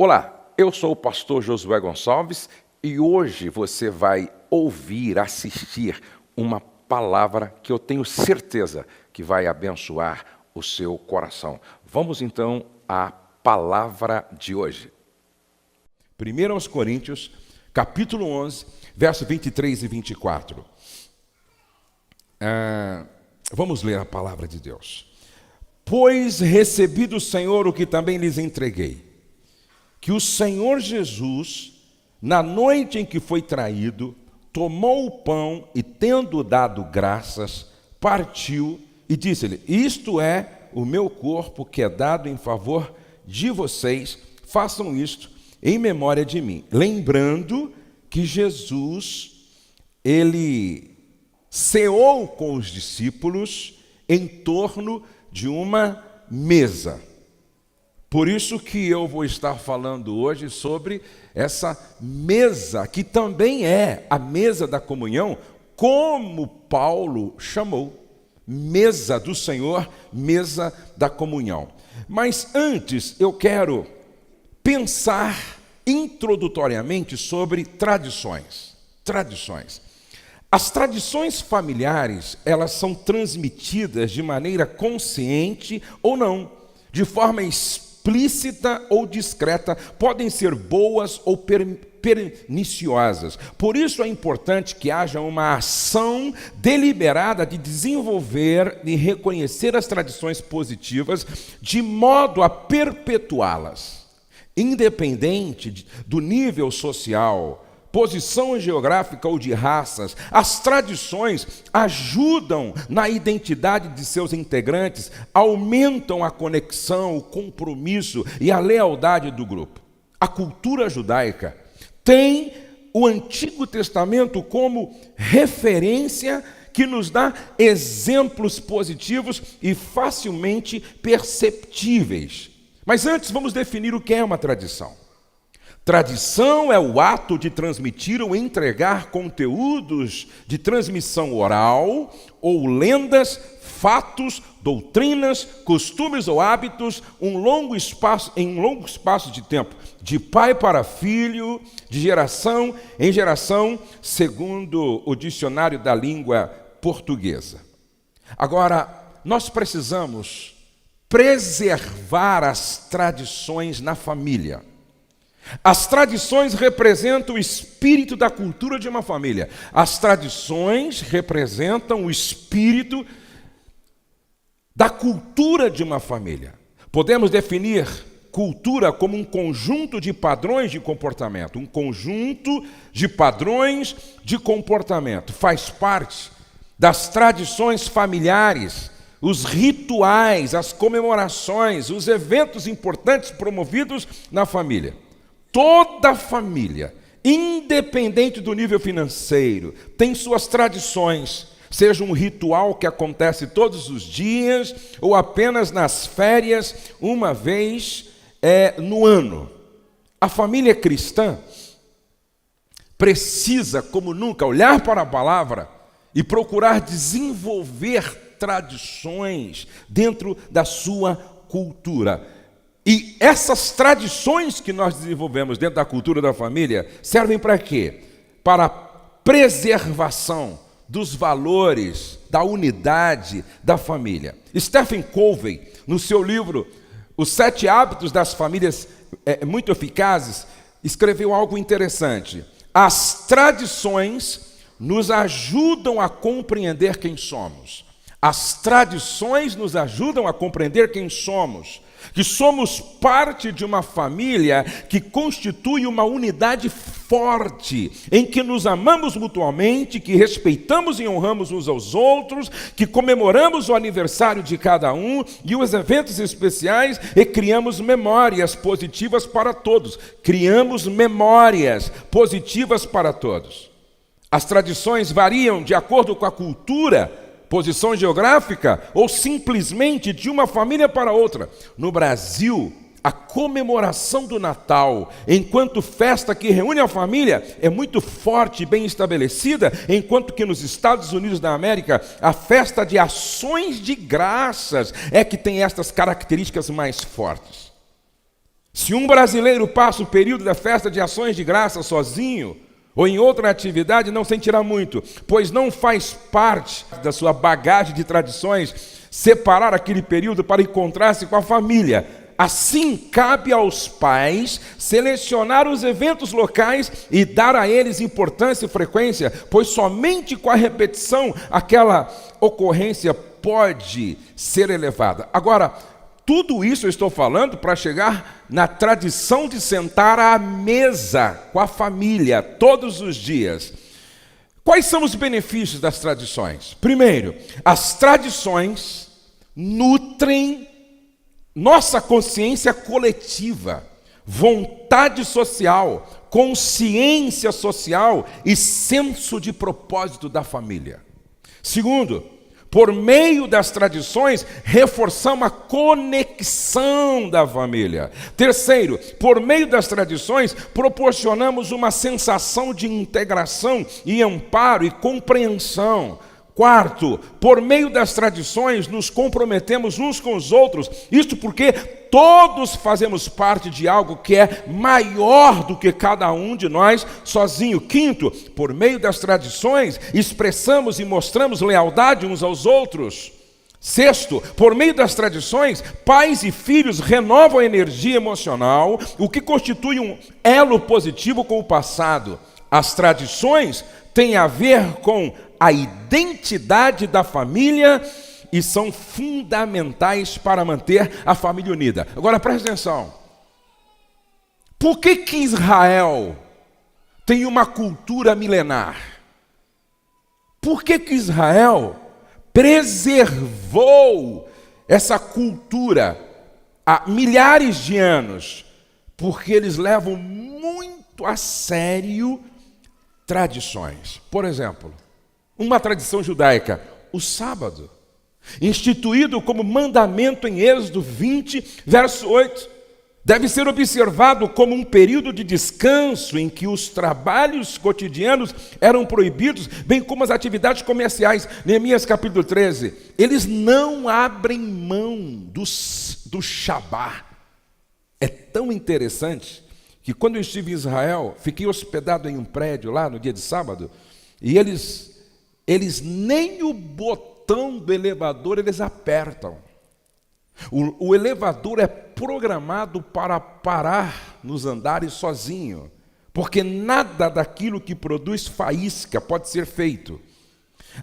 Olá, eu sou o pastor Josué Gonçalves e hoje você vai ouvir, assistir uma palavra que eu tenho certeza que vai abençoar o seu coração. Vamos então à palavra de hoje. 1 Coríntios, capítulo 11, versos 23 e 24. Vamos ler a palavra de Deus. Pois recebi do Senhor o que também lhes entreguei, que o Senhor Jesus, na noite em que foi traído, tomou o pão e, tendo dado graças, partiu e disse-lhe: isto é o meu corpo que é dado em favor de vocês, façam isto em memória de mim. Lembrando que Jesus, ele ceou com os discípulos em torno de uma mesa. Por isso que eu vou estar falando hoje sobre essa mesa, que também é a mesa da comunhão, como Paulo chamou. Mesa do Senhor, mesa da comunhão. Mas antes eu quero pensar introdutoriamente sobre tradições. As tradições familiares, elas são transmitidas de maneira consciente ou não, de forma explícita ou discreta, podem ser boas ou perniciosas. Por isso é importante que haja uma ação deliberada de desenvolver e reconhecer as tradições positivas, de modo a perpetuá-las, independente do nível social, posição geográfica ou de raças. As tradições ajudam na identidade de seus integrantes, aumentam a conexão, o compromisso e a lealdade do grupo. A cultura judaica tem o Antigo Testamento como referência que nos dá exemplos positivos e facilmente perceptíveis. Mas antes vamos definir o que é uma tradição. Tradição é o ato de transmitir ou entregar conteúdos de transmissão oral ou lendas, fatos, doutrinas, costumes ou hábitos em um longo espaço de tempo, de pai para filho, de geração em geração, segundo o dicionário da língua portuguesa. Agora, nós precisamos preservar as tradições na família. As tradições representam o espírito da cultura de uma família. As tradições representam o espírito da cultura de uma família. Podemos definir cultura como um conjunto de padrões de comportamento. Um conjunto de padrões de comportamento. Faz parte das tradições familiares, os rituais, as comemorações, os eventos importantes promovidos na família. Toda família, independente do nível financeiro, tem suas tradições, seja um ritual que acontece todos os dias ou apenas nas férias, uma vez no ano. A família cristã precisa, como nunca, olhar para a palavra e procurar desenvolver tradições dentro da sua cultura. E essas tradições que nós desenvolvemos dentro da cultura da família servem para quê? Para a preservação dos valores, da unidade da família. Stephen Covey, no seu livro Os 7 Hábitos das Famílias Muito Eficazes, escreveu algo interessante. As tradições nos ajudam a compreender quem somos. As tradições nos ajudam a compreender quem somos. Que somos parte de uma família que constitui uma unidade forte, em que nos amamos mutuamente, que respeitamos e honramos uns aos outros, que comemoramos o aniversário de cada um e os eventos especiais e criamos memórias positivas para todos. Criamos memórias positivas para todos. As tradições variam de acordo com a cultura, posição geográfica ou simplesmente de uma família para outra. No Brasil, a comemoração do Natal, enquanto festa que reúne a família, é muito forte e bem estabelecida, enquanto que nos Estados Unidos da América, a festa de ações de graças é que tem estas características mais fortes. Se um brasileiro passa o período da festa de ações de graça sozinho, ou em outra atividade, não sentirá muito, pois não faz parte da sua bagagem de tradições separar aquele período para encontrar-se com a família. Assim, cabe aos pais selecionar os eventos locais e dar a eles importância e frequência, pois somente com a repetição aquela ocorrência pode ser elevada. Agora, tudo isso eu estou falando para chegar na tradição de sentar à mesa com a família todos os dias. Quais são os benefícios das tradições? Primeiro, as tradições nutrem nossa consciência coletiva, vontade social, consciência social e senso de propósito da família. Segundo, por meio das tradições, reforçamos a conexão da família. Terceiro, por meio das tradições, proporcionamos uma sensação de integração e amparo e compreensão. Quarto, por meio das tradições, nos comprometemos uns com os outros. Isto porque todos fazemos parte de algo que é maior do que cada um de nós sozinho. Quinto, por meio das tradições, expressamos e mostramos lealdade uns aos outros. Sexto, por meio das tradições, pais e filhos renovam a energia emocional, o que constitui um elo positivo com o passado. As tradições têm a ver com a identidade da família e são fundamentais para manter a família unida. Agora preste atenção. Por que Israel tem uma cultura milenar? Por que Israel preservou essa cultura há milhares de anos? Porque eles levam muito a sério tradições. Por exemplo, uma tradição judaica, o sábado, instituído como mandamento em Êxodo 20, verso 8, deve ser observado como um período de descanso em que os trabalhos cotidianos eram proibidos, bem como as atividades comerciais. Neemias capítulo 13, eles não abrem mão do Shabá. É tão interessante que quando eu estive em Israel, fiquei hospedado em um prédio lá no dia de sábado, e eles nem o botão do elevador eles apertam. O elevador é programado para parar nos andares sozinho, porque nada daquilo que produz faísca pode ser feito.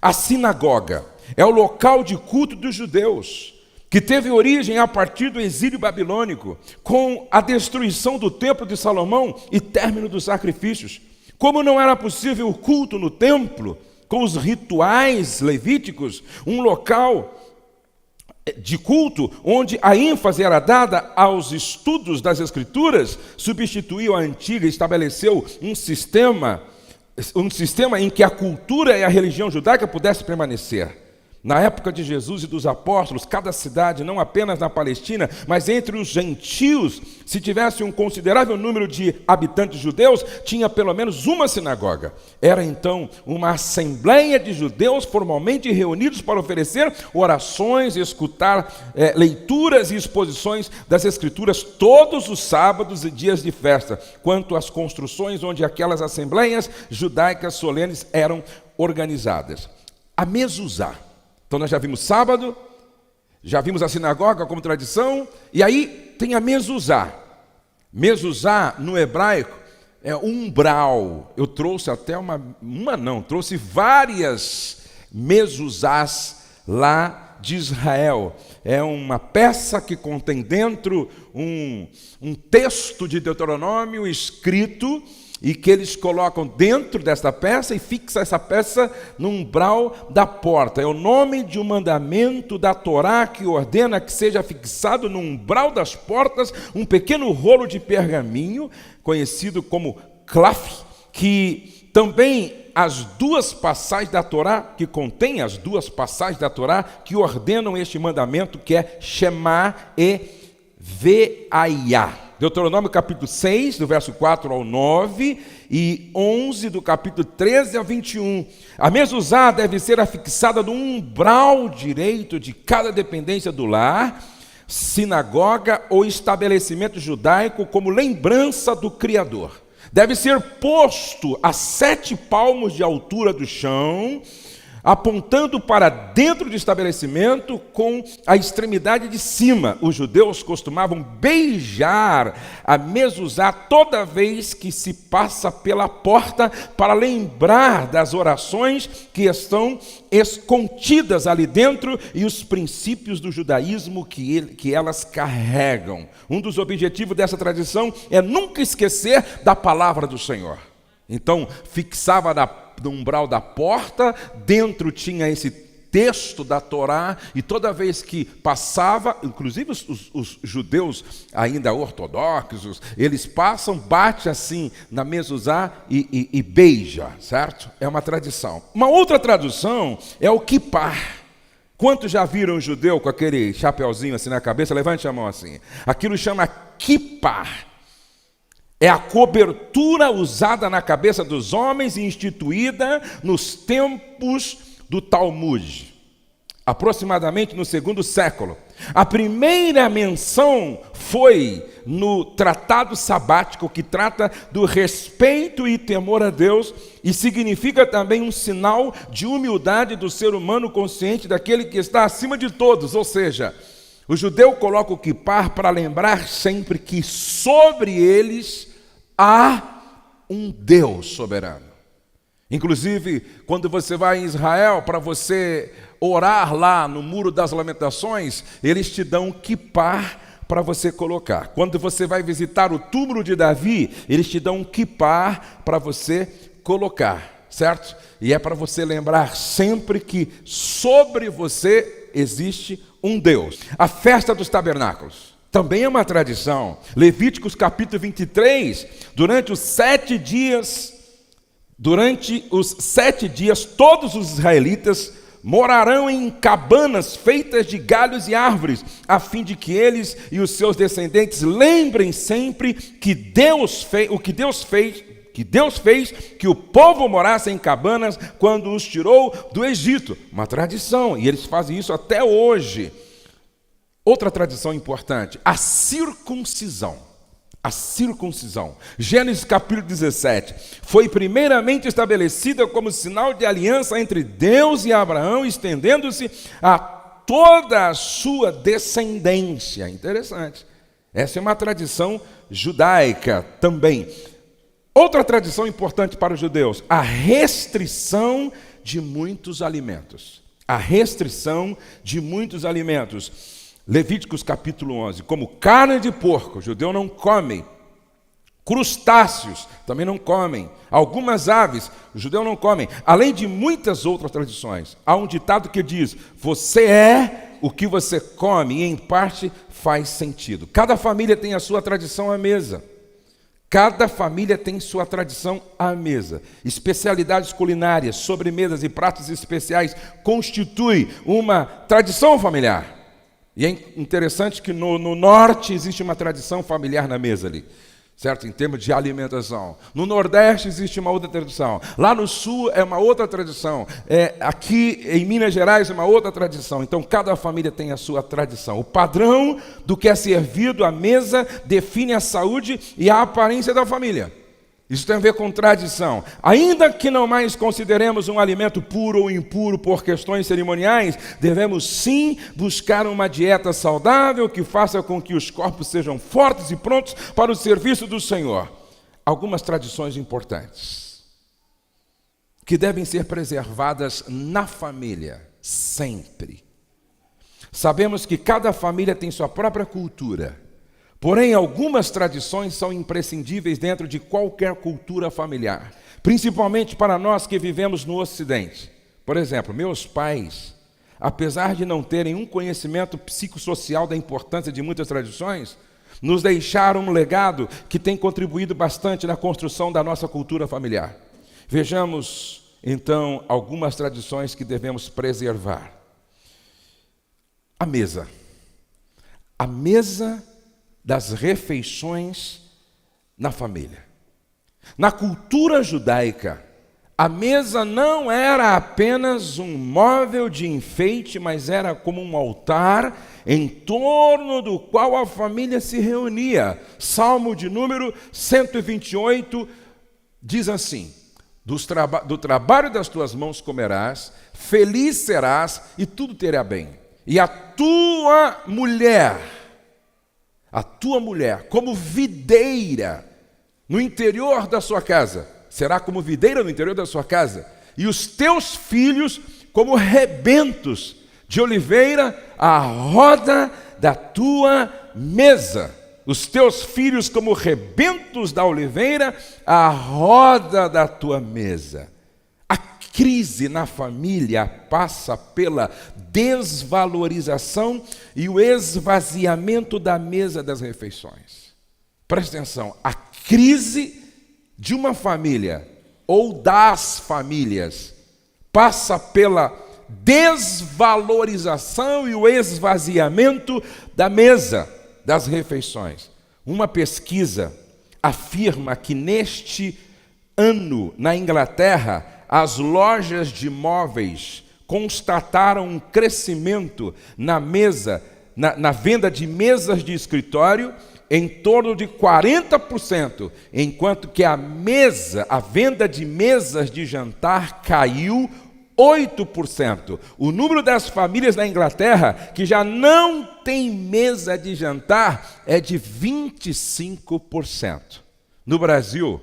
A sinagoga é o local de culto dos judeus, que teve origem a partir do exílio babilônico, com a destruição do templo de Salomão e término dos sacrifícios. Como não era possível o culto no templo, com os rituais levíticos, um local de culto onde a ênfase era dada aos estudos das Escrituras, substituiu a antiga e estabeleceu um sistema em que a cultura e a religião judaica pudessem permanecer. Na época de Jesus e dos apóstolos, cada cidade, não apenas na Palestina, mas entre os gentios, se tivesse um considerável número de habitantes judeus, tinha pelo menos uma sinagoga. Era então uma assembleia de judeus formalmente reunidos para oferecer orações, escutar leituras e exposições das Escrituras todos os sábados e dias de festa, quanto às construções onde aquelas assembleias judaicas solenes eram organizadas. A mezuzá. Então nós já vimos sábado, já vimos a sinagoga como tradição, e aí tem a mezuzá. Mezuzá no hebraico é umbral. Eu trouxe até trouxe várias mezuzás lá de Israel. É uma peça que contém dentro um texto de Deuteronômio escrito, e que eles colocam dentro desta peça e fixam essa peça no umbral da porta. É o nome de um mandamento da Torá que ordena que seja fixado no umbral das portas um pequeno rolo de pergaminho, conhecido como claf, que também as duas passagens da Torá, que contém as duas passagens da Torá, que ordenam este mandamento, que é Shema e Ve'ayah. Deuteronômio capítulo 6, do verso 4 ao 9, e 11, do capítulo 13 ao 21. A mezuzá deve ser afixada no umbral direito de cada dependência do lar, sinagoga ou estabelecimento judaico como lembrança do Criador. Deve ser posto a 7 palmos de altura do chão, apontando para dentro do estabelecimento com a extremidade de cima. Os judeus costumavam beijar a mezuzá toda vez que se passa pela porta, para lembrar das orações que estão contidas ali dentro e os princípios do judaísmo que elas carregam. Um dos objetivos dessa tradição é nunca esquecer da palavra do Senhor. Então, fixava no umbral da porta, dentro tinha esse texto da Torá, e toda vez que passava, inclusive os judeus ainda ortodoxos, eles passam, bate assim na mezuzá e beija, certo? É uma tradição. Uma outra tradução é o kippar. Quantos já viram um judeu com aquele chapeuzinho assim na cabeça? Levante a mão assim. Aquilo chama kippar. É a cobertura usada na cabeça dos homens e instituída nos tempos do Talmud, aproximadamente no 2º século. A primeira menção foi no Tratado Sabático, que trata do respeito e temor a Deus, e significa também um sinal de humildade do ser humano consciente daquele que está acima de todos, ou seja, o judeu coloca o kippar para lembrar sempre que sobre eles há um Deus soberano. Inclusive, quando você vai em Israel, para você orar lá no Muro das Lamentações, eles te dão um kippar para você colocar. Quando você vai visitar o túmulo de Davi, eles te dão um kippar para você colocar, certo? E é para você lembrar sempre que sobre você existe um Deus. A festa dos tabernáculos também é uma tradição. Levíticos capítulo 23, durante os 7 dias, todos os israelitas morarão em cabanas feitas de galhos e árvores, a fim de que eles e os seus descendentes lembrem sempre que Deus fez que o povo morasse em cabanas quando os tirou do Egito. Uma tradição, e eles fazem isso até hoje. Outra tradição importante, a circuncisão. A circuncisão. Gênesis capítulo 17. Foi primeiramente estabelecida como sinal de aliança entre Deus e Abraão, estendendo-se a toda a sua descendência. Interessante. Essa é uma tradição judaica também. Outra tradição importante para os judeus, a restrição de muitos alimentos. A restrição de muitos alimentos. Levíticos capítulo 11, como carne de porco, o judeu não come. Crustáceos também não comem. Algumas aves, o judeu não come. Além de muitas outras tradições. Há um ditado que diz, você é o que você come, e em parte faz sentido. Cada família tem a sua tradição à mesa. Cada família tem sua tradição à mesa. Especialidades culinárias, sobremesas e pratos especiais constituem uma tradição familiar. E é interessante que no norte existe uma tradição familiar na mesa ali, certo? Em termos de alimentação. No nordeste existe uma outra tradição. Lá no sul é uma outra tradição. Aqui em Minas Gerais é uma outra tradição. Então cada família tem a sua tradição. O padrão do que é servido à mesa define a saúde e a aparência da família. Isso tem a ver com tradição. Ainda que não mais consideremos um alimento puro ou impuro por questões cerimoniais, devemos sim buscar uma dieta saudável que faça com que os corpos sejam fortes e prontos para o serviço do Senhor. Algumas tradições importantes que devem ser preservadas na família, sempre. Sabemos que cada família tem sua própria cultura. Porém, algumas tradições são imprescindíveis dentro de qualquer cultura familiar, principalmente para nós que vivemos no Ocidente. Por exemplo, meus pais, apesar de não terem um conhecimento psicossocial da importância de muitas tradições, nos deixaram um legado que tem contribuído bastante na construção da nossa cultura familiar. Vejamos, então, algumas tradições que devemos preservar. A mesa. A mesa das refeições na família. Na cultura judaica, A mesa não era apenas um móvel de enfeite, mas era como um altar em torno do qual a família se reunia. Salmo de número 128 diz assim: do trabalho das tuas mãos comerás, feliz serás e tudo terá bem. E a tua mulher, como videira no interior da sua casa, será como videira no interior da sua casa, e os teus filhos como rebentos de oliveira à roda da tua mesa. Os teus filhos como rebentos da oliveira à roda da tua mesa. A crise na família passa pela desvalorização e o esvaziamento da mesa das refeições. Presta atenção, a crise de uma família ou das famílias passa pela desvalorização e o esvaziamento da mesa das refeições. Uma pesquisa afirma que neste ano, na Inglaterra, as lojas de móveis constataram um crescimento na venda de mesas de escritório em torno de 40%, enquanto que a venda de mesas de jantar caiu 8%. O número das famílias na Inglaterra que já não tem mesa de jantar é de 25%. No Brasil,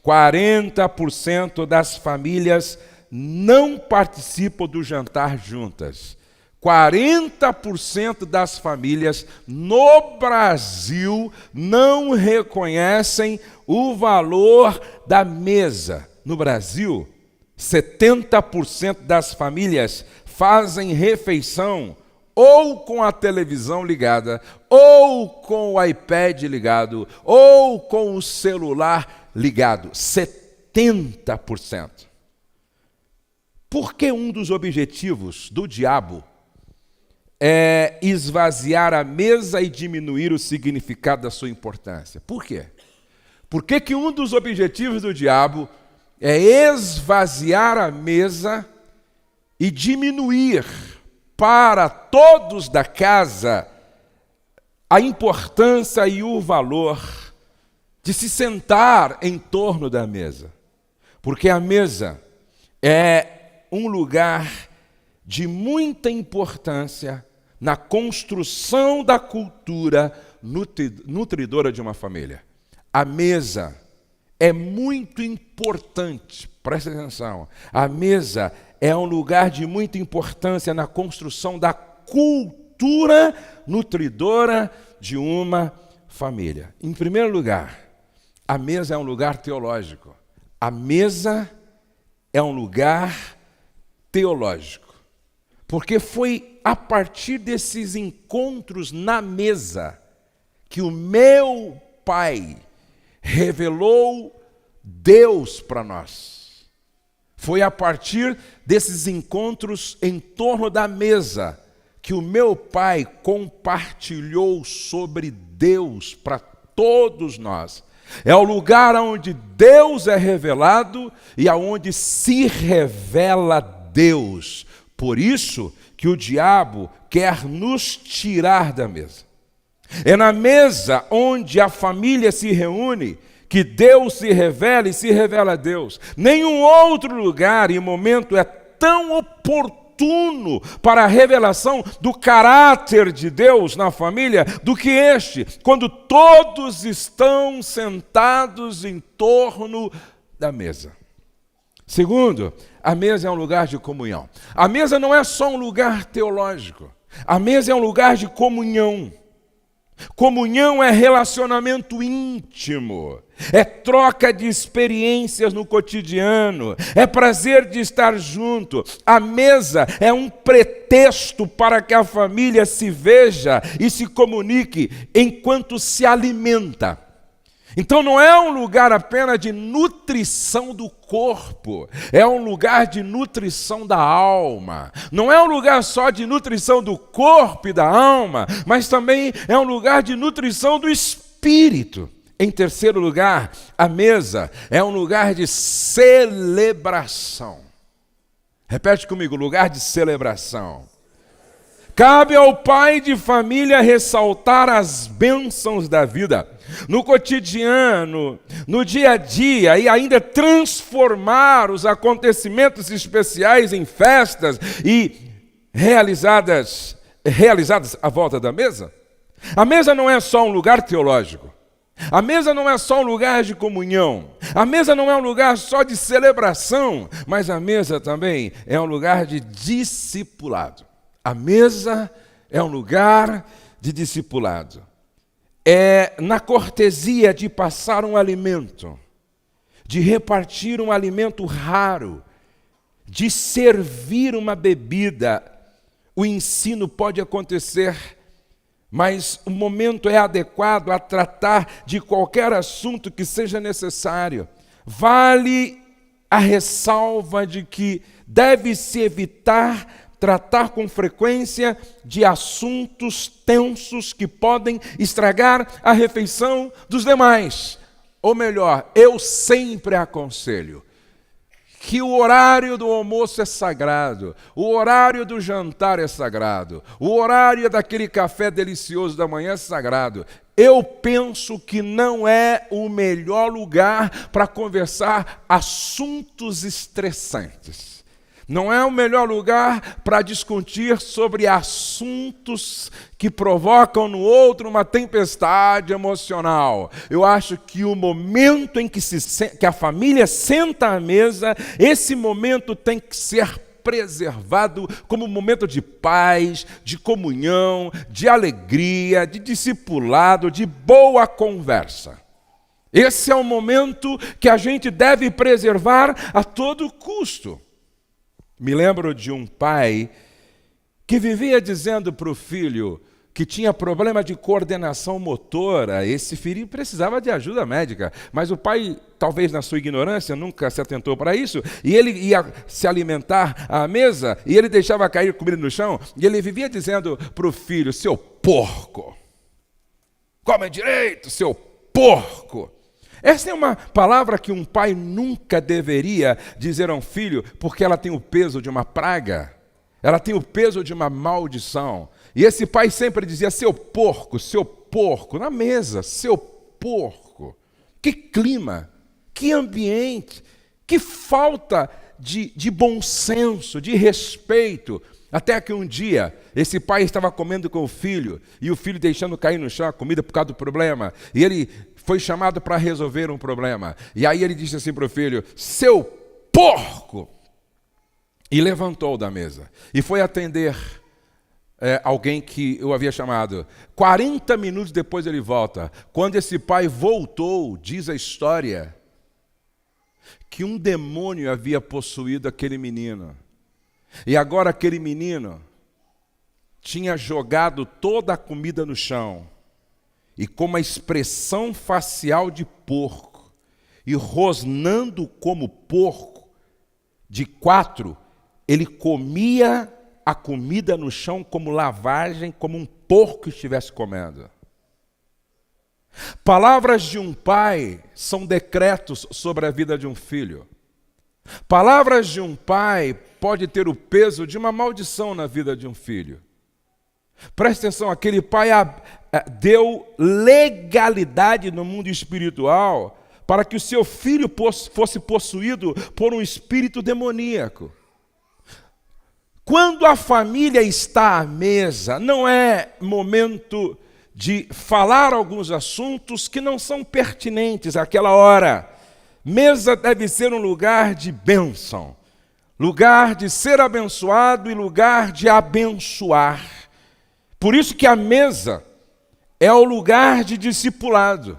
40% das famílias não participam do jantar juntas. 40% das famílias no Brasil não reconhecem o valor da mesa. No Brasil, 70% das famílias fazem refeição ou com a televisão ligada, ou com o iPad ligado, ou com o celular ligado. 70%. Porque um dos objetivos do diabo é esvaziar a mesa e diminuir o significado da sua importância. Por quê? Por que um dos objetivos do diabo é esvaziar a mesa e diminuir para todos da casa a importância e o valor de se sentar em torno da mesa? Porque a mesa é um lugar de muita importância na construção da cultura nutridora de uma família. A mesa é muito importante, presta atenção, a mesa é um lugar de muita importância na construção da cultura nutridora de uma família. Em primeiro lugar, a mesa é um lugar teológico. A mesa é um lugar teológico. Porque foi a partir desses encontros na mesa que o meu Pai revelou Deus para nós. Foi a partir desses encontros em torno da mesa que o meu Pai compartilhou sobre Deus para todos nós. É o lugar onde Deus é revelado e aonde se revela Deus. Por isso que o diabo quer nos tirar da mesa. É na mesa onde a família se reúne que Deus se revela e se revela a Deus. Nenhum outro lugar e momento é tão oportuno para a revelação do caráter de Deus na família do que este, quando todos estão sentados em torno da mesa. Segundo, a mesa é um lugar de comunhão. A mesa não é só um lugar teológico. A mesa é um lugar de comunhão. Comunhão é relacionamento íntimo, é troca de experiências no cotidiano, é prazer de estar junto. A mesa é um pretexto para que a família se veja e se comunique enquanto se alimenta. Então não é um lugar apenas de nutrição do corpo, é um lugar de nutrição da alma. Não é um lugar só de nutrição do corpo e da alma, mas também é um lugar de nutrição do espírito. Em terceiro lugar, a mesa é um lugar de celebração. Repete comigo, lugar de celebração. Cabe ao pai de família ressaltar as bênçãos da vida, no cotidiano, no dia a dia, e ainda transformar os acontecimentos especiais em festas e realizadas à volta da mesa. A mesa não é só um lugar teológico. A mesa não é só um lugar de comunhão. A mesa não é um lugar só de celebração, mas a mesa também é um lugar de discipulado. A mesa é um lugar de discipulado. É na cortesia de passar um alimento, de repartir um alimento raro, de servir uma bebida. O ensino pode acontecer, mas o momento é adequado a tratar de qualquer assunto que seja necessário. Vale a ressalva de que deve-se evitar tratar com frequência de assuntos tensos que podem estragar a refeição dos demais. Ou melhor, eu sempre aconselho que o horário do almoço é sagrado, o horário do jantar é sagrado, o horário daquele café delicioso da manhã é sagrado. Eu penso que não é o melhor lugar para conversar assuntos estressantes. Não é o melhor lugar para discutir sobre assuntos que provocam no outro uma tempestade emocional. Eu acho que o momento em que a família senta à mesa, esse momento tem que ser preservado como um momento de paz, de comunhão, de alegria, de discipulado, de boa conversa. Esse é o momento que a gente deve preservar a todo custo. Me lembro de um pai que vivia dizendo para o filho que tinha problema de coordenação motora. Esse filho precisava de ajuda médica, mas o pai, talvez na sua ignorância, nunca se atentou para isso, e ele ia se alimentar à mesa, e ele deixava cair comida no chão, e ele vivia dizendo para o filho: seu porco, come direito, seu porco. Essa é uma palavra que um pai nunca deveria dizer a um filho, porque ela tem o peso de uma praga, ela tem o peso de uma maldição. E esse pai sempre dizia: seu porco, na mesa, seu porco. Que clima, que ambiente, que falta de bom senso, de respeito. Até que um dia, esse pai estava comendo com o filho, e o filho deixando cair no chão a comida por causa do problema, e ele foi chamado para resolver um problema. E aí ele disse assim para o filho: seu porco! E levantou da mesa e foi atender alguém que eu havia chamado. 40 minutos depois ele volta. Quando esse pai voltou, diz a história que um demônio havia possuído aquele menino. E agora aquele menino tinha jogado toda a comida no chão, e com uma expressão facial de porco, e rosnando como porco, de 4, ele comia a comida no chão como lavagem, como um porco estivesse comendo. Palavras de um pai são decretos sobre a vida de um filho. Palavras de um pai pode ter o peso de uma maldição na vida de um filho. Preste atenção, aquele pai deu legalidade no mundo espiritual para que o seu filho fosse possuído por um espírito demoníaco. Quando a família está à mesa, não é momento de falar alguns assuntos que não são pertinentes àquela hora. Mesa deve ser um lugar de bênção, lugar de ser abençoado e lugar de abençoar. Por isso que a mesa é o lugar de discipulado.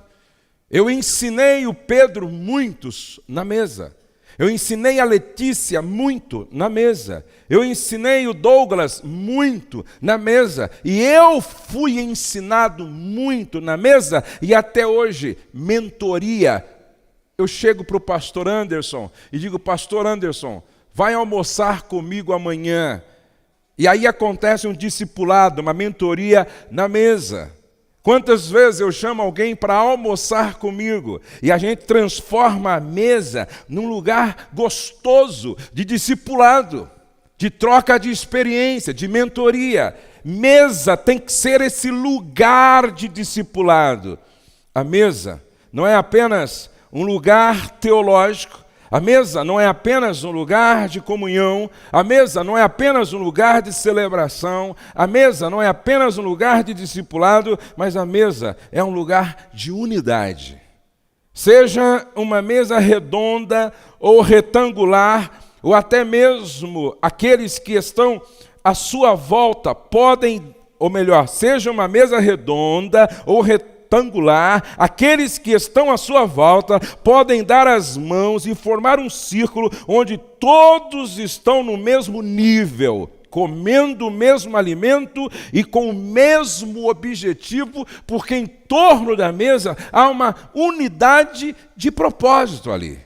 Eu ensinei o Pedro muitos na mesa. Eu ensinei a Letícia muito na mesa. Eu ensinei o Douglas muito na mesa. E eu fui ensinado muito na mesa. E até hoje, mentoria. Eu chego para o pastor Anderson e digo: pastor Anderson, vai almoçar comigo amanhã. E aí acontece um discipulado, uma mentoria na mesa. Quantas vezes eu chamo alguém para almoçar comigo e a gente transforma a mesa num lugar gostoso de discipulado, de troca de experiência, de mentoria. Mesa tem que ser esse lugar de discipulado. A mesa não é apenas um lugar teológico, a mesa não é apenas um lugar de comunhão, a mesa não é apenas um lugar de celebração, a mesa não é apenas um lugar de discipulado, mas a mesa é um lugar de unidade. Seja uma mesa redonda ou retangular, ou até mesmo aqueles que estão à sua volta podem, ou melhor, seja uma mesa redonda ou retangular, aqueles que estão à sua volta podem dar as mãos e formar um círculo onde todos estão no mesmo nível, comendo o mesmo alimento e com o mesmo objetivo, porque em torno da mesa há uma unidade de propósito ali.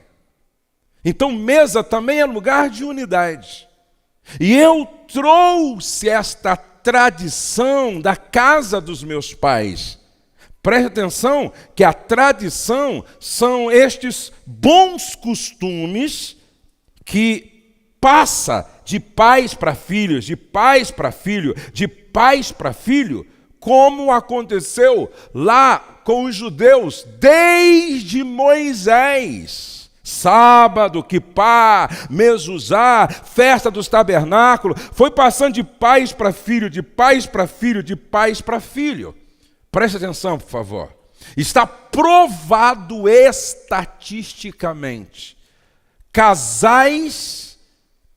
Então, mesa também é lugar de unidade. E eu trouxe esta tradição da casa dos meus pais. Preste atenção que a tradição são estes bons costumes que passa de pais para filhos, de pais para filho, de pais para filho, como aconteceu lá com os judeus desde Moisés. Sábado, quipá, mezuzá, festa dos tabernáculos, foi passando de pais para filho, de pais para filho, de pais para filho. Preste atenção, por favor. Está provado estatisticamente. Casais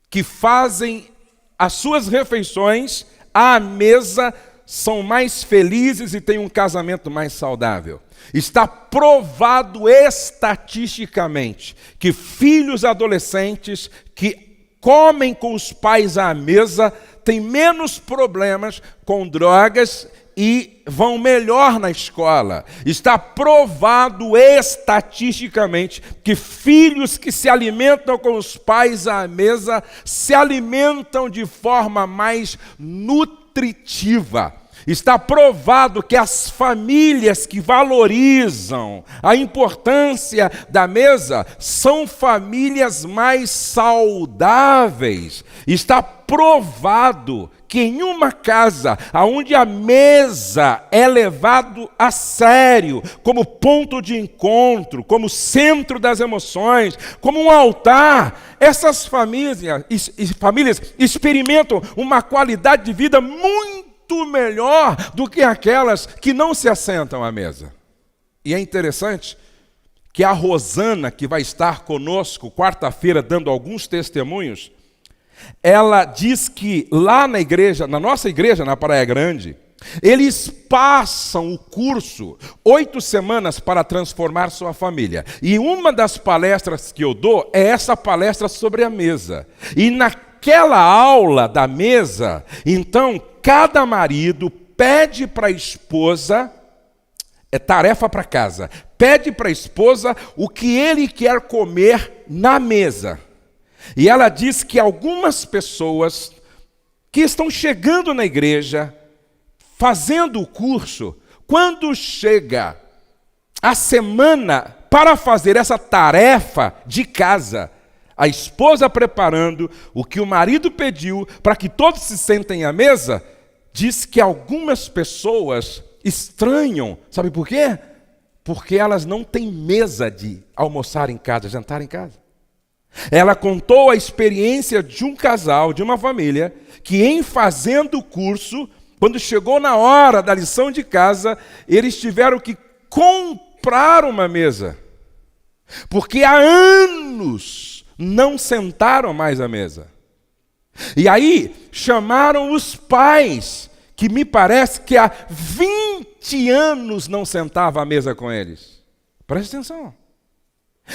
que fazem as suas refeições à mesa são mais felizes e têm um casamento mais saudável. Está provado estatisticamente que filhos adolescentes que comem com os pais à mesa têm menos problemas com drogas e vão melhor na escola. Está provado estatisticamente que filhos que se alimentam com os pais à mesa se alimentam de forma mais nutritiva. Está provado que as famílias que valorizam a importância da mesa são famílias mais saudáveis. Está provado que em uma casa onde a mesa é levado a sério, como ponto de encontro, como centro das emoções, como um altar, essas famílias experimentam uma qualidade de vida muito melhor do que aquelas que não se assentam à mesa. E é interessante que a Rosana, que vai estar conosco quarta-feira dando alguns testemunhos, ela diz que lá na igreja, na nossa igreja, na Praia Grande, eles passam o curso 8 semanas para transformar sua família. E uma das palestras que eu dou é essa palestra sobre a mesa. E naquela aula da mesa, então, cada marido pede para a esposa, é tarefa para casa, pede para a esposa o que ele quer comer na mesa. E ela diz que algumas pessoas que estão chegando na igreja, fazendo o curso, quando chega a semana para fazer essa tarefa de casa, a esposa preparando o que o marido pediu para que todos se sentem à mesa, diz que algumas pessoas estranham. Sabe por quê? Porque elas não têm mesa de almoçar em casa, jantar em casa. Ela contou a experiência de um casal, de uma família, que em fazendo o curso, quando chegou na hora da lição de casa, eles tiveram que comprar uma mesa. Porque há anos não sentaram mais à mesa. E aí chamaram os pais, que me parece que há 20 anos não sentava à mesa com eles. Preste atenção.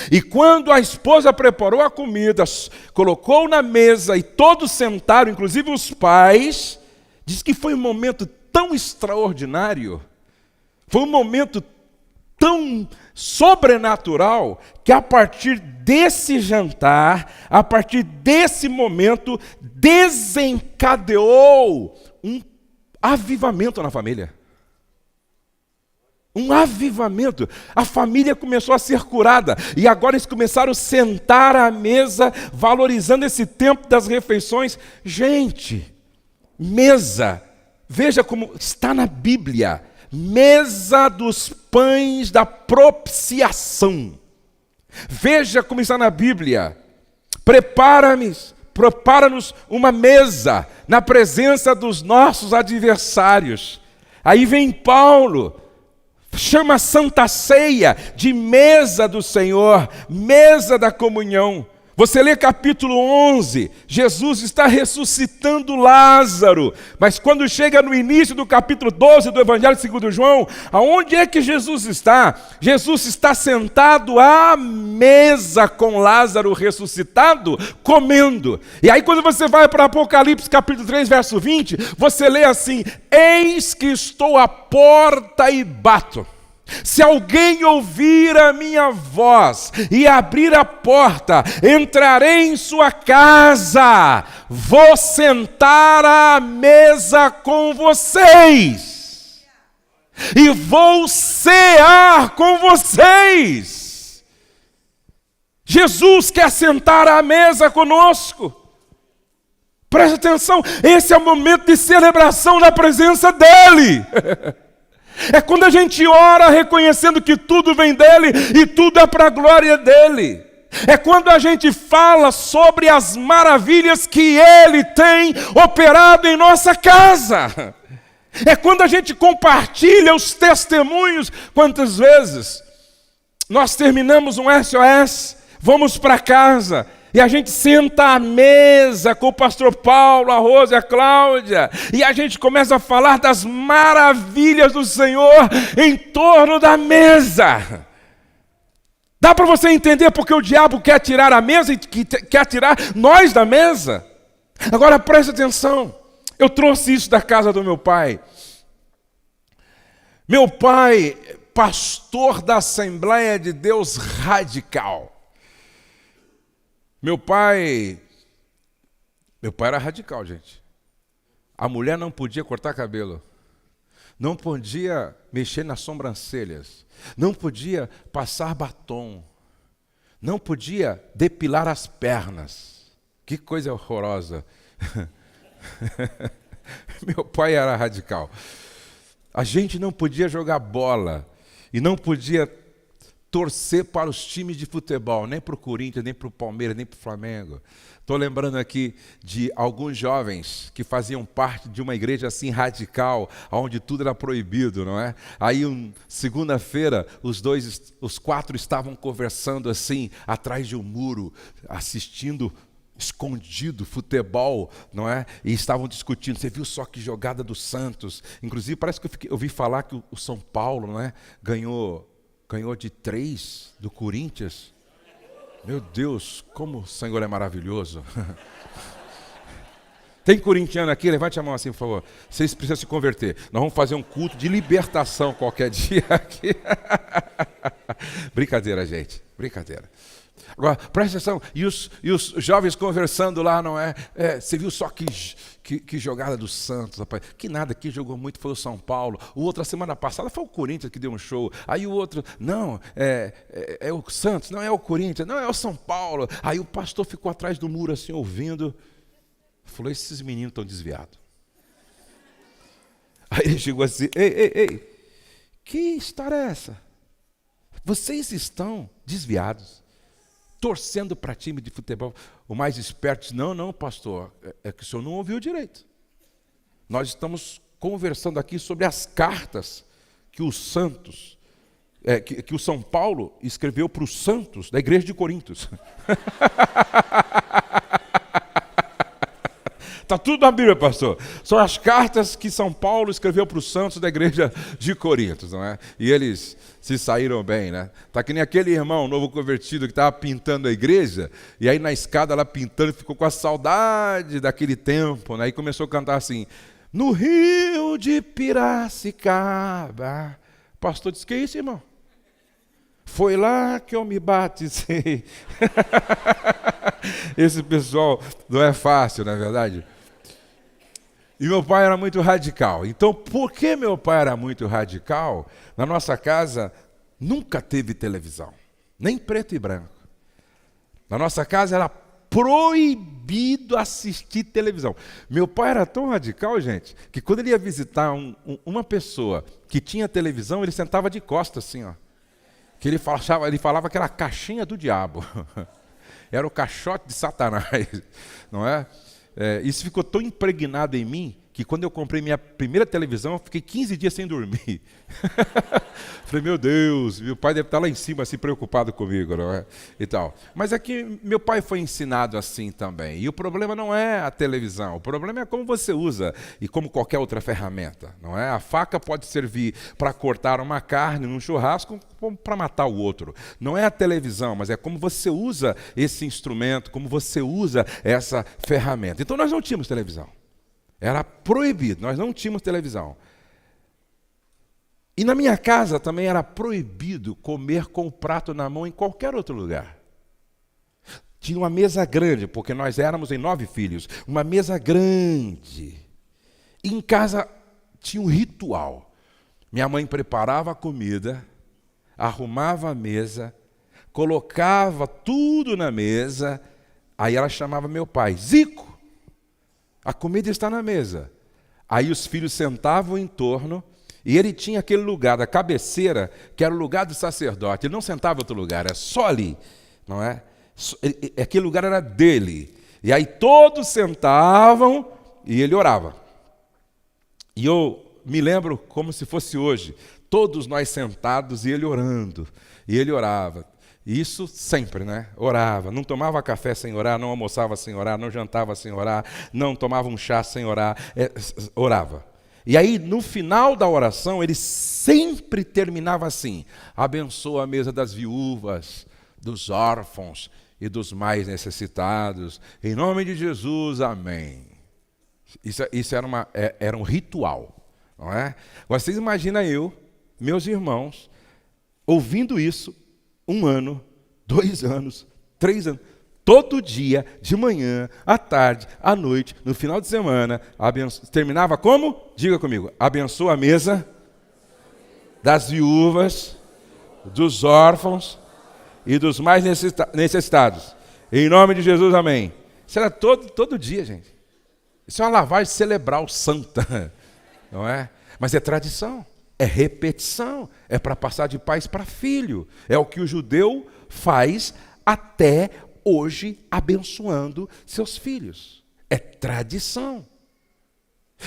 E quando a esposa preparou a comida, colocou na mesa e todos sentaram, inclusive os pais, diz que foi um momento tão extraordinário, foi um momento tão sobrenatural, que a partir desse jantar, a partir desse momento, desencadeou um avivamento na família. Um avivamento. A família começou a ser curada. E agora eles começaram a sentar à mesa, valorizando esse tempo das refeições. Gente, mesa. Veja como está na Bíblia. Mesa dos pães da propiciação. Veja como está na Bíblia. Prepara-nos uma mesa na presença dos nossos adversários. Aí vem Paulo, chama a Santa Ceia de mesa do Senhor, mesa da comunhão. Você lê capítulo 11, Jesus está ressuscitando Lázaro, mas quando chega no início do capítulo 12 do Evangelho segundo João, aonde é que Jesus está? Jesus está sentado à mesa com Lázaro ressuscitado, comendo. E aí quando você vai para Apocalipse capítulo 3, verso 20, você lê assim: eis que estou à porta e bato. Se alguém ouvir a minha voz e abrir a porta, entrarei em sua casa, vou sentar à mesa com vocês e vou cear com vocês. Jesus quer sentar à mesa conosco. Preste atenção, esse é o momento de celebração da presença dEle. É quando a gente ora reconhecendo que tudo vem dEle e tudo é para a glória dEle. É quando a gente fala sobre as maravilhas que Ele tem operado em nossa casa. É quando a gente compartilha os testemunhos. Quantas vezes nós terminamos um SOS, vamos para casa, e a gente senta à mesa com o pastor Paulo, a Rosa e a Cláudia, e a gente começa a falar das maravilhas do Senhor em torno da mesa. Dá para você entender porque o diabo quer tirar a mesa e quer tirar nós da mesa? Agora preste atenção, eu trouxe isso da casa do meu pai. Meu pai, pastor da Assembleia de Deus Radical. Meu pai era radical, gente. A mulher não podia cortar cabelo, não podia mexer nas sobrancelhas, não podia passar batom, não podia depilar as pernas. Que coisa horrorosa. Meu pai era radical. A gente não podia jogar bola e não podia torcer para os times de futebol, nem para o Corinthians, nem para o Palmeiras, nem para o Flamengo. Estou lembrando aqui de alguns jovens que faziam parte de uma igreja assim radical, onde tudo era proibido, não é? Aí, segunda-feira, os quatro estavam conversando assim, atrás de um muro, assistindo escondido futebol, não é? E estavam discutindo. Você viu só que jogada do Santos? Inclusive, parece que eu ouvi falar que o São Paulo, não é? Ganhou de 3 do Corinthians. Meu Deus, como o Senhor é maravilhoso. Tem corintiano aqui? Levante a mão assim, por favor. Vocês precisam se converter. Nós vamos fazer um culto de libertação qualquer dia aqui. Brincadeira, gente. Brincadeira. Agora, presta atenção. E os jovens conversando lá, não é? Você viu só que jogada do Santos, rapaz. Que nada, quem jogou muito foi o São Paulo. O outro, a semana passada, foi o Corinthians que deu um show. Aí o outro, não, é o Santos, não é o Corinthians, não é o São Paulo. Aí o pastor ficou atrás do muro assim, ouvindo. Falou, esses meninos estão desviados. Aí ele chegou assim, ei, que história é essa? Vocês estão desviados. Torcendo para time de futebol. O mais esperto disse, não, pastor, é que o senhor não ouviu direito. Nós estamos conversando aqui sobre as cartas que os santos, que o São Paulo escreveu para os santos da igreja de Corinto. Está tudo na Bíblia, pastor. São as cartas que São Paulo escreveu para os santos da igreja de Corinto, não é? E eles se saíram bem, né? Está que nem aquele irmão novo convertido que estava pintando a igreja, e aí na escada lá pintando, ficou com a saudade daquele tempo, né? E começou a cantar assim, no rio de Piracicaba. O pastor disse, que isso, irmão? Foi lá que eu me batizei. Esse pessoal não é fácil, não é verdade? E meu pai era muito radical. Então, por que meu pai era muito radical? Na nossa casa nunca teve televisão, nem preto e branco. Na nossa casa era proibido assistir televisão. Meu pai era tão radical, gente, que quando ele ia visitar uma pessoa que tinha televisão, ele sentava de costas assim, ó. Que ele falava que era a caixinha do diabo. Era o caixote de Satanás, não é? Isso ficou tão impregnado em mim que quando eu comprei minha primeira televisão, eu fiquei 15 dias sem dormir. Falei, meu Deus, meu pai deve estar lá em cima assim, preocupado comigo, não é? E tal. Mas é que meu pai foi ensinado assim também. E o problema não é a televisão, o problema é como você usa e como qualquer outra ferramenta, não é? A faca pode servir para cortar uma carne num churrasco como para matar o outro. Não é a televisão, mas é como você usa esse instrumento, como você usa essa ferramenta. Então nós não tínhamos televisão. Era proibido, nós não tínhamos televisão. E na minha casa também era proibido comer com o prato na mão em qualquer outro lugar. Tinha uma mesa grande, porque nós éramos em 9 filhos, uma mesa grande. E em casa tinha um ritual. Minha mãe preparava a comida, arrumava a mesa, colocava tudo na mesa, aí ela chamava meu pai, Zico, a comida está na mesa. Aí os filhos sentavam em torno e ele tinha aquele lugar da cabeceira, que era o lugar do sacerdote. Ele não sentava em outro lugar, era só ali, não é? Aquele lugar era dele. E aí todos sentavam e ele orava. E eu me lembro como se fosse hoje, todos nós sentados e ele orando. E ele orava. Isso sempre, né? Orava, não tomava café sem orar, não almoçava sem orar, não jantava sem orar, não tomava um chá sem orar, orava. E aí, no final da oração, ele sempre terminava assim: abençoa a mesa das viúvas, dos órfãos e dos mais necessitados, em nome de Jesus, amém. Isso era um ritual, não é? Agora, vocês imaginam eu, meus irmãos, ouvindo isso, 1 ano, 2 anos, 3 anos, todo dia, de manhã, à tarde, à noite, no final de semana, terminava como? Diga comigo, abençoa a mesa das viúvas, dos órfãos e dos mais necessitados. Em nome de Jesus, amém. Isso era todo dia, gente. Isso é uma lavagem cerebral santa, não é? Mas é tradição. É repetição, é para passar de pai para filho. É o que o judeu faz até hoje, abençoando seus filhos. É tradição.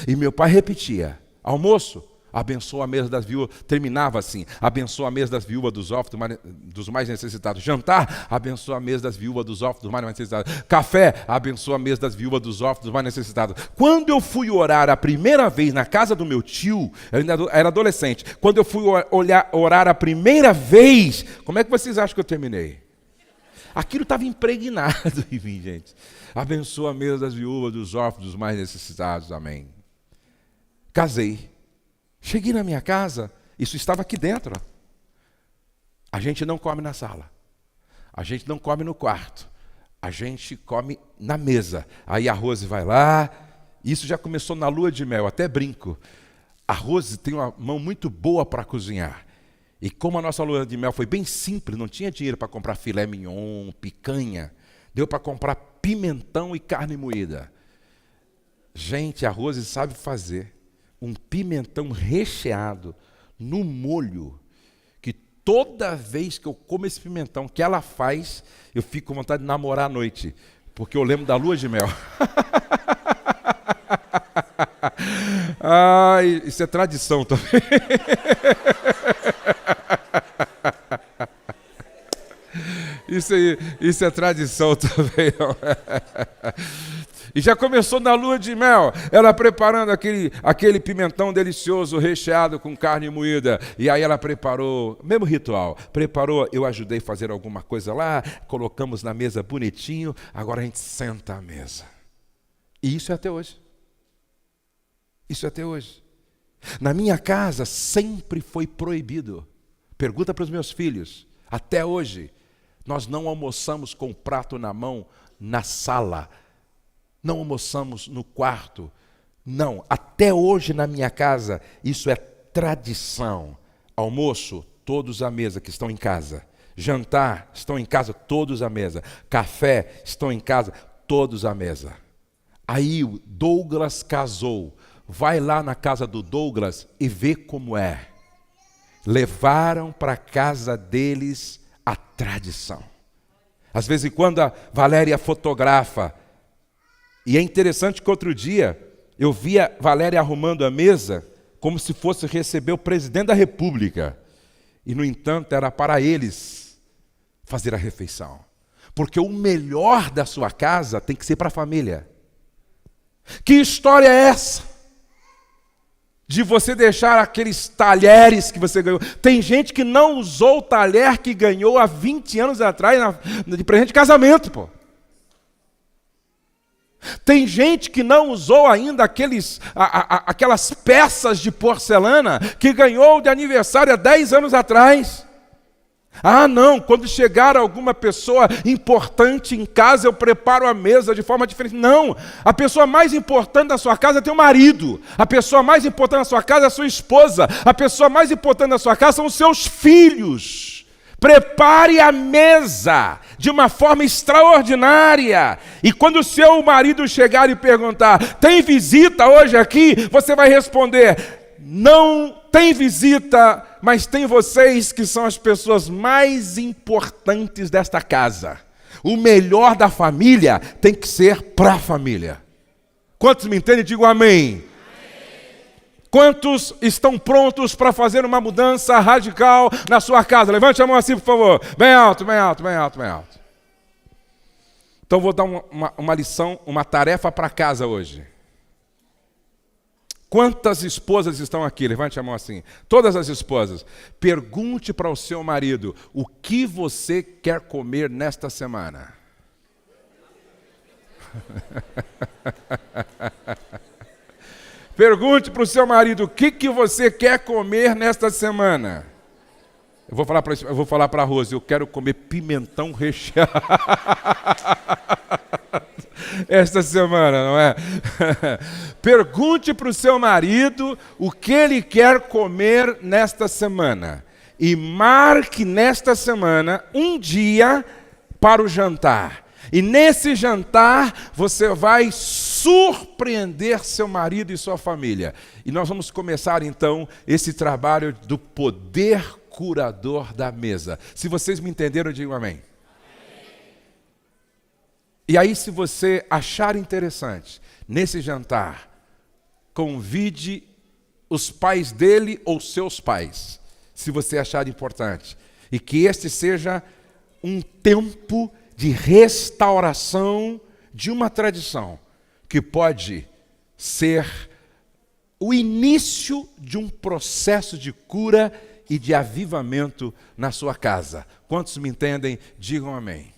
E meu pai repetia: almoço, abençoa a mesa das viúvas. Terminava assim: abençoa a mesa das viúvas, dos órfãos, dos mais necessitados. Jantar, abençoa a mesa das viúvas, dos órfãos, dos mais necessitados. Café, abençoa a mesa das viúvas, dos órfãos, dos mais necessitados. Quando eu fui orar a primeira vez na casa do meu tio, eu ainda era adolescente, quando eu fui orar a primeira vez, como é que vocês acham que eu terminei? Aquilo estava impregnado em mim, gente. Abençoa a mesa das viúvas, dos órfãos, dos mais necessitados, amém. Casei. Cheguei na minha casa, isso estava aqui dentro. A gente não come na sala. A gente não come no quarto. A gente come na mesa. Aí a Rose vai lá. Isso já começou na lua de mel, até brinco. A Rose tem uma mão muito boa para cozinhar. E como a nossa lua de mel foi bem simples, não tinha dinheiro para comprar filé mignon, picanha, deu para comprar pimentão e carne moída. Gente, a Rose sabe fazer um pimentão recheado no molho, que toda vez que eu como esse pimentão que ela faz, eu fico com vontade de namorar à noite, porque eu lembro da lua de mel. Ai, isso é tradição também. Isso é tradição também. Não é? E já começou na lua de mel, ela preparando aquele pimentão delicioso, recheado com carne moída. E aí ela preparou, mesmo ritual, preparou, eu ajudei a fazer alguma coisa lá, colocamos na mesa bonitinho, agora a gente senta à mesa. E isso é até hoje. Isso é até hoje. Na minha casa sempre foi proibido. Pergunta para os meus filhos, até hoje, nós não almoçamos com o prato na mão na sala. Não almoçamos no quarto, Não, até hoje na minha casa, isso é tradição. Almoço, todos à mesa que estão em casa. Jantar, estão em casa, todos à mesa. Café, estão em casa, todos à mesa. Aí o Douglas casou. Vai lá na casa do Douglas e vê como é. Levaram para a casa deles a tradição. Às vezes, quando a Valéria fotografa, e é interessante que outro dia eu vi a Valéria arrumando a mesa como se fosse receber o presidente da República. E, no entanto, era para eles fazer a refeição. Porque o melhor da sua casa tem que ser para a família. Que história é essa? De você deixar aqueles talheres que você ganhou. Tem gente que não usou o talher que ganhou há 20 anos atrás de presente de casamento, pô. Tem gente que não usou ainda aquelas peças de porcelana que ganhou de aniversário há 10 anos atrás. Ah, não, quando chegar alguma pessoa importante em casa, eu preparo a mesa de forma diferente. Não, a pessoa mais importante da sua casa é teu marido. A pessoa mais importante da sua casa é a sua esposa. A pessoa mais importante da sua casa são os seus filhos. Prepare a mesa de uma forma extraordinária. E quando o seu marido chegar e perguntar, tem visita hoje aqui? Você vai responder, não tem visita, mas tem vocês que são as pessoas mais importantes desta casa. O melhor da família tem que ser para a família. Quantos me entendem? Digam amém. Quantos estão prontos para fazer uma mudança radical na sua casa? Levante a mão assim, por favor. Bem alto, bem alto, bem alto, bem alto. Então vou dar uma lição, uma tarefa para casa hoje. Quantas esposas estão aqui? Levante a mão assim. Todas as esposas. Pergunte para o seu marido, o que você quer comer nesta semana? Pergunte para o seu marido, o que você quer comer nesta semana? Eu vou falar para a Rose, eu quero comer pimentão recheado esta semana, não é? Pergunte para o seu marido o que ele quer comer nesta semana. E marque nesta semana um dia para o jantar. E nesse jantar você vai surpreender seu marido e sua família. E nós vamos começar então esse trabalho do poder curador da mesa. Se vocês me entenderam, digam amém. E aí, se você achar interessante, nesse jantar, convide os pais dele ou seus pais, se você achar importante. E que este seja um tempo de restauração de uma tradição que pode ser o início de um processo de cura e de avivamento na sua casa. Quantos me entendem? Digam amém.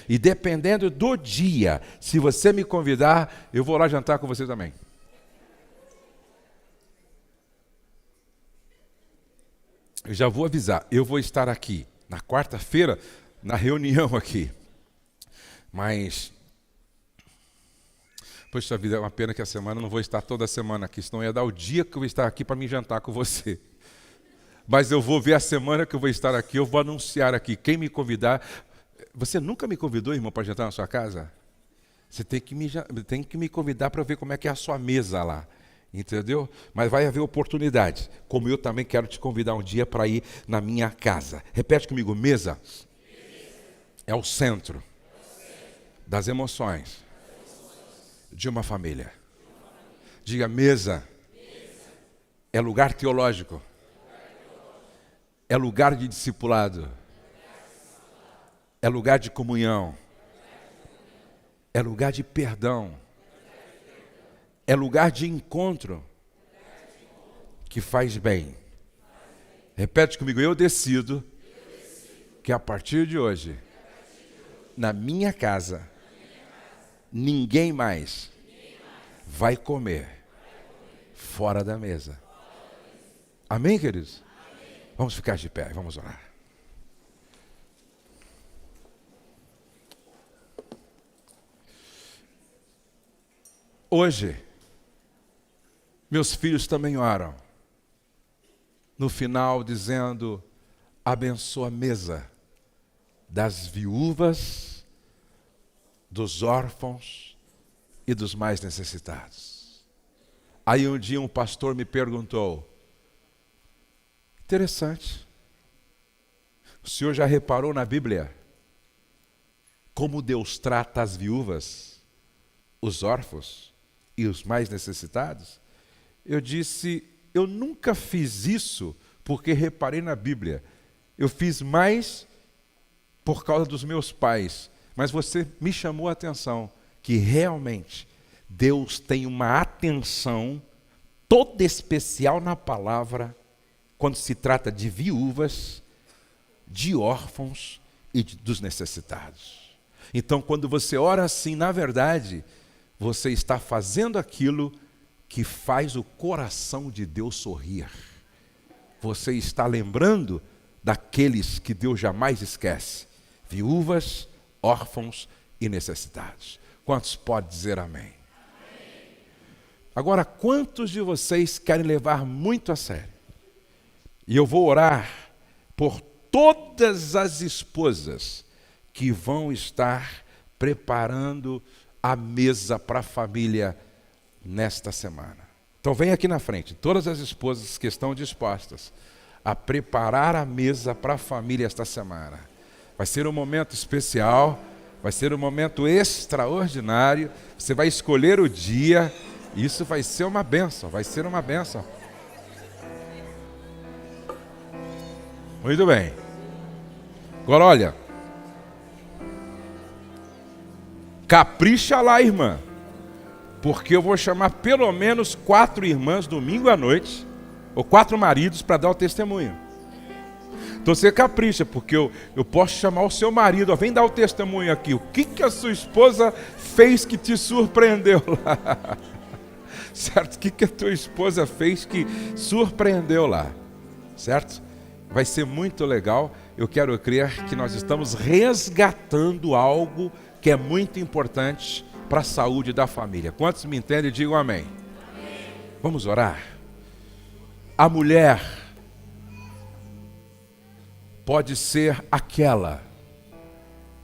E dependendo do dia, se você me convidar, eu vou lá jantar com você também. Eu já vou avisar, eu vou estar aqui na quarta-feira, na reunião aqui. Mas, poxa vida, é uma pena que a semana eu não vou estar toda semana aqui, senão ia dar o dia que eu vou estar aqui para me jantar com você. Mas eu vou ver a semana que eu vou estar aqui, eu vou anunciar aqui. Quem me convidar... Você nunca me convidou, irmão, para jantar na sua casa? Você tem que me convidar para ver como é que é a sua mesa lá. Entendeu? Mas vai haver oportunidade. Como eu também quero te convidar um dia para ir na minha casa. Repete comigo, mesa é o centro das emoções de uma família. Diga, mesa é lugar teológico. É lugar de discipulado. É lugar de comunhão. É lugar de perdão. É lugar de encontro que faz bem. Repete comigo, eu decido que a partir de hoje, na minha casa, ninguém mais vai comer fora da mesa. Amém, queridos? Vamos ficar de pé, vamos orar. Hoje, Meus filhos também oram. No final dizendo, abençoa a mesa das viúvas, dos órfãos e dos mais necessitados. Aí um dia um pastor me perguntou, interessante, o senhor já reparou na Bíblia como Deus trata as viúvas, os órfãos e os mais necessitados? Eu disse, eu nunca fiz isso porque reparei na Bíblia. Eu fiz mais por causa dos meus pais. Mas você me chamou a atenção que realmente Deus tem uma atenção toda especial na palavra quando se trata de viúvas, de órfãos e dos necessitados. Então, quando você ora assim, na verdade, você está fazendo aquilo que faz o coração de Deus sorrir. Você está lembrando daqueles que Deus jamais esquece. Viúvas, órfãos e necessitados. Quantos podem dizer amém? Agora, quantos de vocês querem levar muito a sério? E eu vou orar por todas as esposas que vão estar preparando a mesa para a família nesta semana. Então vem aqui na frente, todas as esposas que estão dispostas a preparar a mesa para a família esta semana. Vai ser um momento especial, vai ser um momento extraordinário, você vai escolher o dia, e isso vai ser uma bênção, vai ser uma bênção. Muito bem. Agora olha, capricha lá, irmã. Porque eu vou chamar pelo menos 4 irmãs domingo à noite, ou 4 maridos para dar o testemunho. Então você capricha, porque eu posso chamar o seu marido, ó, vem dar o testemunho aqui. O que a sua esposa fez que te surpreendeu lá? Certo? O que a tua esposa fez que surpreendeu lá? Certo? Vai ser muito legal. Eu quero crer que nós estamos resgatando algo que é muito importante para a saúde da família. Quantos me entendem? Digam amém. Amém. Vamos orar? A mulher pode ser aquela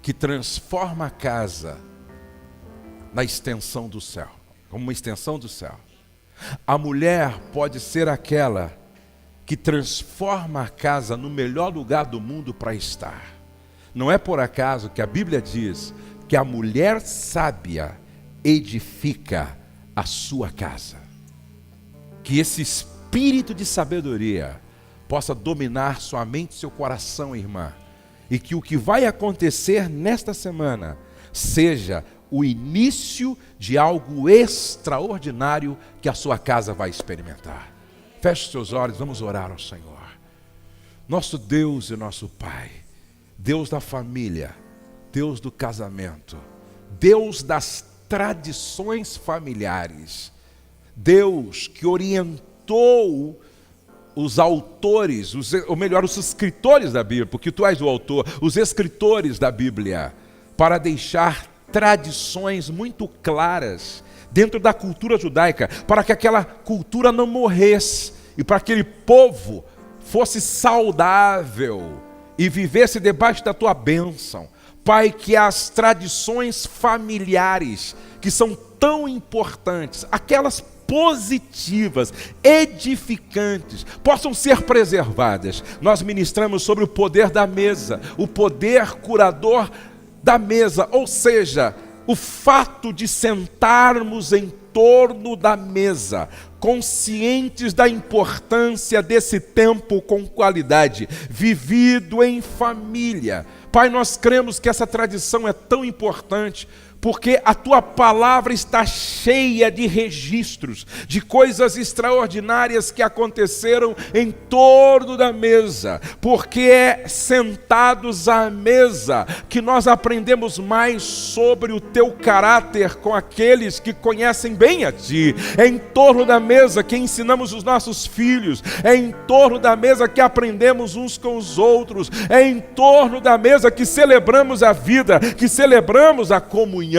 que transforma a casa na extensão do céu, como uma extensão do céu. A mulher pode ser aquela que transforma a casa no melhor lugar do mundo para estar. Não é por acaso que a Bíblia diz que a mulher sábia edifica a sua casa. Que esse espírito de sabedoria possa dominar sua mente e seu coração, irmã. E que o que vai acontecer nesta semana seja o início de algo extraordinário que a sua casa vai experimentar. Feche os seus olhos, vamos orar ao Senhor. Nosso Deus e nosso Pai, Deus da família, Deus do casamento, Deus das tradições familiares, Deus que orientou os autores, os escritores da Bíblia, porque tu és o autor, os escritores da Bíblia, para deixar tradições muito claras dentro da cultura judaica, para que aquela cultura não morresse e para que aquele povo fosse saudável e vivesse debaixo da tua bênção. Pai, que as tradições familiares, que são tão importantes, aquelas positivas, edificantes, possam ser preservadas. Nós ministramos sobre o poder da mesa, o poder curador da mesa, ou seja, o fato de sentarmos em torno da mesa, conscientes da importância desse tempo com qualidade, vivido em família. Pai, nós cremos que essa tradição é tão importante, porque a tua palavra está cheia de registros, de coisas extraordinárias que aconteceram em torno da mesa, porque é sentados à mesa que nós aprendemos mais sobre o teu caráter com aqueles que conhecem bem a ti. É em torno da mesa que ensinamos os nossos filhos, é em torno da mesa que aprendemos uns com os outros, é em torno da mesa que celebramos a vida, que celebramos a comunhão.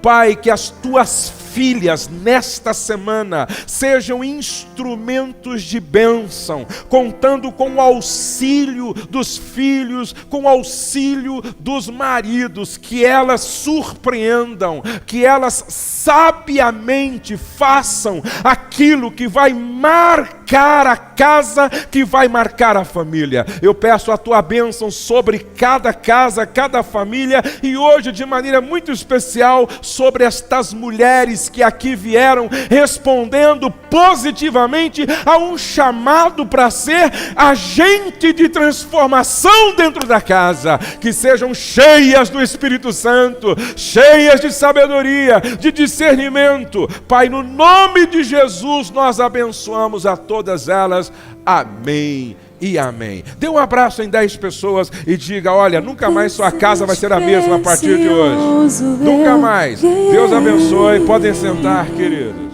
Pai, que as tuas filhas nesta semana sejam instrumentos de bênção, contando com o auxílio dos filhos, com o auxílio dos maridos, que elas surpreendam, que elas sabiamente façam aquilo que vai marcar a casa, que vai marcar a família. Eu peço a tua bênção sobre cada casa, cada família, e hoje de maneira muito especial sobre estas mulheres que aqui vieram respondendo positivamente a um chamado para ser agente de transformação dentro da casa, que sejam cheias do Espírito Santo, cheias de sabedoria, de discernimento. Pai, no nome de Jesus nós abençoamos a todas elas. Amém e amém. Dê um abraço em 10 pessoas e diga: olha, nunca mais sua casa vai ser a mesma a partir de hoje. Nunca mais. Deus abençoe. Podem sentar, queridos.